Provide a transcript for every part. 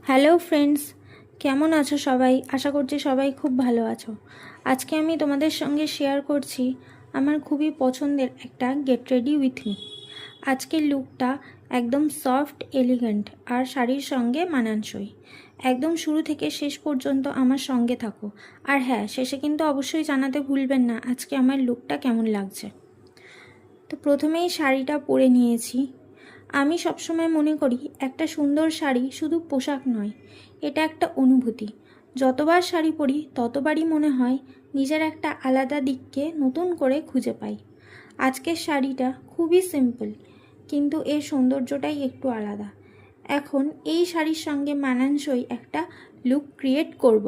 Hello friends, কেমন আছো সবাই? আশা করছি সবাই খুব ভালো আছো। আজকে আমি তোমাদের সঙ্গে শেয়ার করছি আমার খুবই পছন্দের একটা গেট রেডি উইথ মি। আজকের লুকটা একদম সফট, এলিগেন্ট আর শাড়ির সঙ্গে মানানসই। একদম শুরু থেকে শেষ পর্যন্ত আমার সঙ্গে থাকো। আর হ্যাঁ, শেষে কিন্তু অবশ্যই জানাতে ভুলবেন না আজকে আমার লুকটা কেমন লাগছে। তো প্রথমেই শাড়িটা পরে নিয়েছি। আমি সবসময় মনে করি একটা সুন্দর শাড়ি শুধু পোশাক নয়, এটা একটা অনুভূতি। যতবার শাড়ি পরি ততবারই মনে হয় নিজের একটা আলাদা দিককে নতুন করে খুঁজে পাই। আজকের শাড়িটা খুবই সিম্পল, কিন্তু এর সৌন্দর্যটাই একটু আলাদা। এখন এই শাড়ির সঙ্গে মানানসই একটা লুক ক্রিয়েট করব।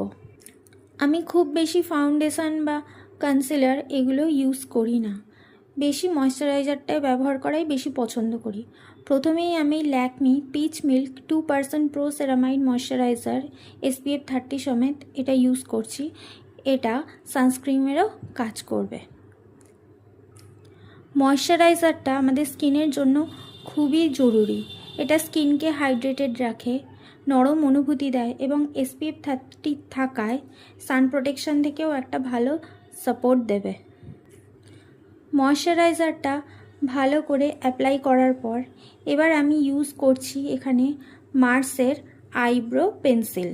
আমি খুব বেশি ফাউন্ডেশন বা কনসিলার এগুলো ইউজ করি না, বেশি ময়শ্চারাইজারটাই ব্যবহার করাই বেশি পছন্দ করি। প্রথমেই আমি Lakme pitch milk 2% pro ceramide moisturiser SPF 30 সমেত এটা ইউজ করছি। এটা সানস্ক্রিনেরও কাজ করবে। ময়শ্চারাইজারটা আমাদের স্কিনের জন্য খুবই জরুরি। এটা স্কিনকে হাইড্রেটেড রাখে, নরম অনুভূতি দেয় এবং SPF 30 থাকায় সান প্রোটেকশন থেকেও একটা ভালো সাপোর্ট দেবে। ময়শ্চারাইজারটা ভালো করে অ্যাপ্লাই করার পর এবার আমি ইউজ করছি এখানে মার্সের আইব্রো পেন্সিল।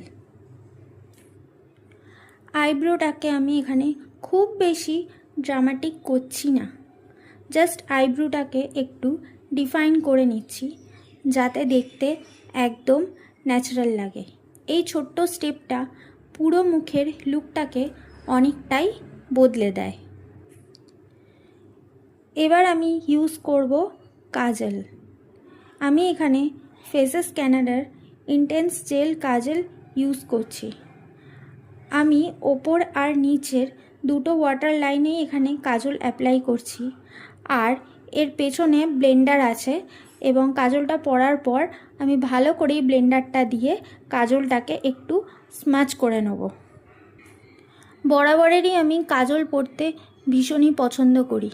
আইব্রোটাকে আমি এখানে খুব বেশি ড্রামাটিক করছি না, জাস্ট আইব্রোটাকে একটু ডিফাইন করে নিচ্ছি যাতে দেখতে একদম ন্যাচারাল লাগে। এই ছোট্ট স্টেপটা পুরো মুখের লুকটাকে অনেকটাই বদলে দেয়। এবার আমি ইউজ করব কাজল। আমি এখানে ফেসেস ক্যানাডার ইন্টেন্স জেল কাজল ইউজ করছি। আমি ওপর আর নিচের দুটো ওয়াটার লাইনেই এখানে কাজল অ্যাপ্লাই করছি। আর এর পেছনে ব্লেন্ডার আছে এবং কাজলটা পরার পর আমি ভালো করেই ব্লেন্ডারটা দিয়ে কাজলটাকে একটু স্মাচ করে নেব। বরাবরেরই আমি কাজল পরতে ভীষণই পছন্দ করি,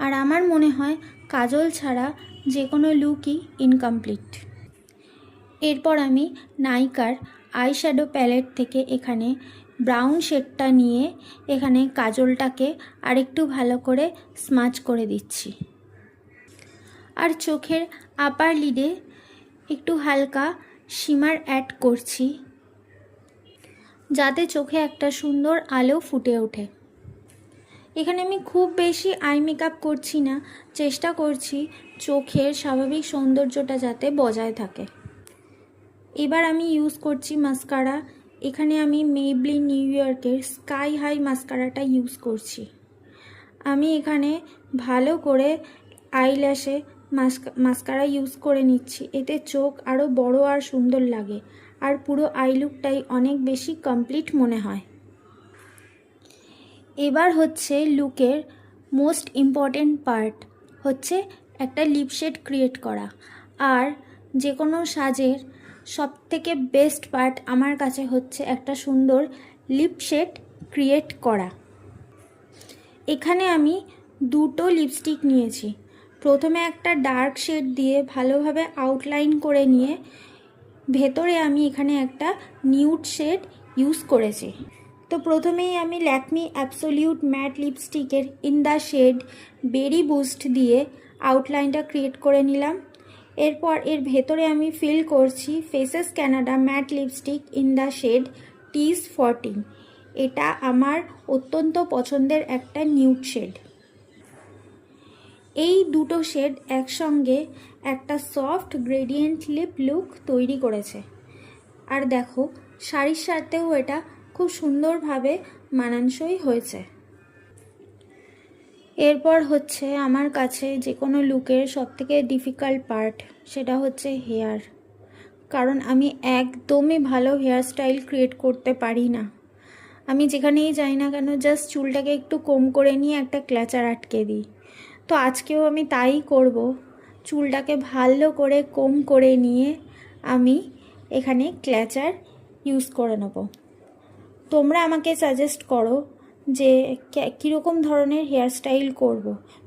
আর আমার মনে হয় কাজল ছাড়া যে কোনো লুকই ইনকমপ্লিট। এরপর আমি নাইকার আইশ্যাডো প্যালেট থেকে এখানে ব্রাউন শেডটা নিয়ে এখানে কাজলটাকে আরেকটু ভালো করে স্মাচ করে দিচ্ছি। আর চোখের আপার লিডে একটু হালকা শিমার অ্যাড করছি যাতে চোখে একটা সুন্দর আলো ফুটে ওঠে। এখানে আমি খুব বেশি আই মেকআপ করছি না, চেষ্টা করছি চোখের স্বাভাবিক সৌন্দর্যটা যাতে বজায় থাকে। এবার আমি ইউজ করছি মাস্কারা। এখানে আমি মেবলিন নিউ ইয়র্কের স্কাই হাই মাস্কারাটা ইউজ করছি। আমি এখানে ভালো করে আইল্যাশে মাস্কারা ইউজ করে নিচ্ছি, এতে চোখ আরও বড় আর সুন্দর লাগে আর পুরো আই লুকটাই অনেক বেশি কমপ্লিট মনে হয়। এবার হচ্ছে লুকের মোস্ট ইম্পর্টেন্ট পার্ট, হচ্ছে একটা লিপ শেড ক্রিয়েট করা। আর যে কোনো সাজের সবথেকে বেস্ট পার্ট আমার কাছে হচ্ছে একটা সুন্দর লিপ শেড ক্রিয়েট করা। এখানে আমি দুটো লিপস্টিক নিয়েছি। প্রথমে একটা ডার্ক শেড দিয়ে ভালোভাবে আউটলাইন করে নিয়ে ভেতরে আমি এখানে একটা নিউড শেড ইউজ করেছি। তো প্রথমেই আমি ল্যাকমি অ্যাবসোলিউট ম্যাট লিপস্টিকের in the shade berry boost দিয়ে আউটলাইনটা ক্রিয়েট করে নিলাম। এরপর এর ভেতরে আমি ফিল করছি Faces Canada matte lipstick in the shade tease 14। এটা আমার অত্যন্ত পছন্দের একটা নিউড শেড। এই দুটো শেড একসঙ্গে একটা সফট গ্রেডিয়েন্ট লিপ লুক তৈরি করেছে। আর দেখো, শাড়ির সাথেও এটা খুব সুন্দরভাবে মানানসই হয়েছে। এরপর হচ্ছে আমার কাছে যে কোনো লুকের সবথেকে ডিফিকাল্ট পার্ট, সেটা হচ্ছে হেয়ার। কারণ আমি একদমই ভালো হেয়ারস্টাইল ক্রিয়েট করতে পারি না। আমি যেখানেই যাই না কেন জাস্ট চুলটাকে একটু কম করে নিয়ে একটা ক্ল্যাচার আটকে দিই। তো আজকেও আমি তাই করব। চুলটাকে ভালো করে কম করে নিয়ে আমি এখানে ক্ল্যাচার ইউজ করে নেব। তোমরা আমাকে সাজেস্ট করো যে কীরকম ধরনের হেয়ারস্টাইল করব।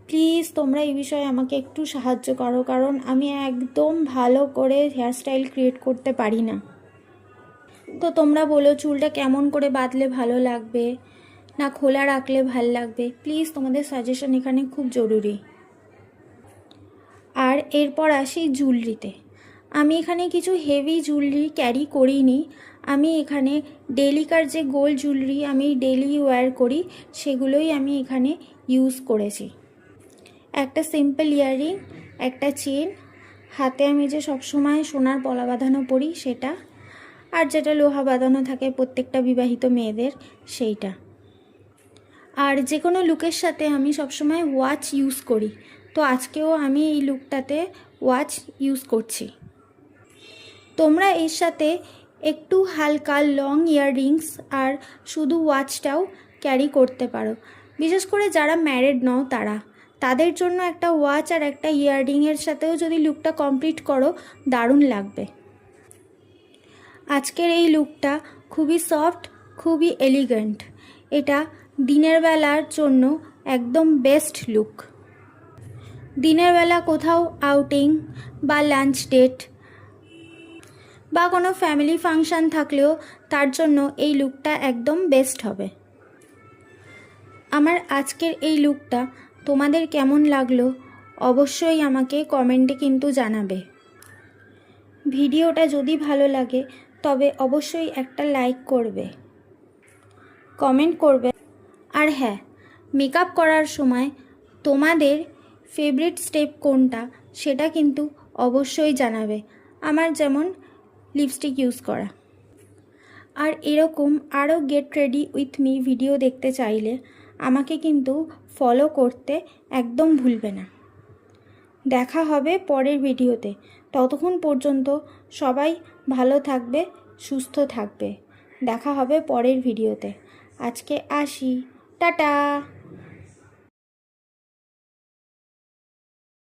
প্লিজ তোমরা এই বিষয়ে আমাকে একটু সাহায্য করো, কারণ আমি একদম ভালো করে হেয়ারস্টাইল ক্রিয়েট করতে পারি না। তো তোমরা বলো চুলটা কেমন করে বাঁধলে ভালো লাগবে, না খোলা রাখলে ভালো লাগবে। প্লিজ তোমাদের সাজেশন এখানে খুব জরুরি। আর এরপর আসি জুয়েলারিতে। আমি এখানে কিছু হেভি জুয়েলারি ক্যারি করিনি। আমি এখানে ডেলিকার যে গোল্ড জুয়েলারি আমি ডেলি ওয়্যার করি সেগুলোই আমি এখানে ইউজ করেছি। একটা সিম্পল ইয়াররিং, একটা চেন, হাতে আমি যে সবসময় সোনার পলা বাঁধানো পরি সেটা, আর যেটা লোহা বাঁধানো থাকে প্রত্যেকটা বিবাহিত মেয়েদের সেইটা। আর যে কোনো লুকের সাথে আমি সবসময় ওয়াচ ইউজ করি, তো আজকেও আমি এই লুকটাতে ওয়াচ ইউজ করছি। তোমরা এর সাথে একটু হালকা লং ইয়াররিংস আর শুধু ওয়াচটাও ক্যারি করতে পারো। বিশেষ করে যারা ম্যারিড নও তাদের জন্য একটা ওয়াচ আর একটা ইয়াররিংয়ের সাথেও যদি লুকটা কমপ্লিট করো দারুণ লাগবে। আজকের এই লুকটা খুবই সফট, খুবই এলিগেন্ট। এটা দিনের বেলার জন্য একদম বেস্ট লুক। দিনের বেলা কোথাও আউটিং বা লাঞ্চ ডেট বা কোনো ফ্যামিলি ফাংশান থাকলেও তার জন্য এই লুকটা একদম বেস্ট হবে। আমার আজকের এই লুকটা তোমাদের কেমন লাগলো অবশ্যই আমাকে কমেন্টে কিন্তু জানাবে। ভিডিওটা যদি ভালো লাগে তবে অবশ্যই একটা লাইক করবে, কমেন্ট করবে। আর হ্যাঁ, মেকআপ করার সময় তোমাদের ফেভারিট স্টেপ কোনটা সেটা কিন্তু অবশ্যই জানাবে। আমার যেমন লিপস্টিক ইউজ করা। আর এরকম আরও get ready with me video দেখতে চাইলে আমাকে কিন্তু ফলো করতে একদম ভুলবে না। দেখা হবে পরের ভিডিওতে। ততক্ষণ পর্যন্ত সবাই ভালো থাকবে, সুস্থ থাকবে। দেখা হবে পরের ভিডিওতে। আজকে আসি, টাটা।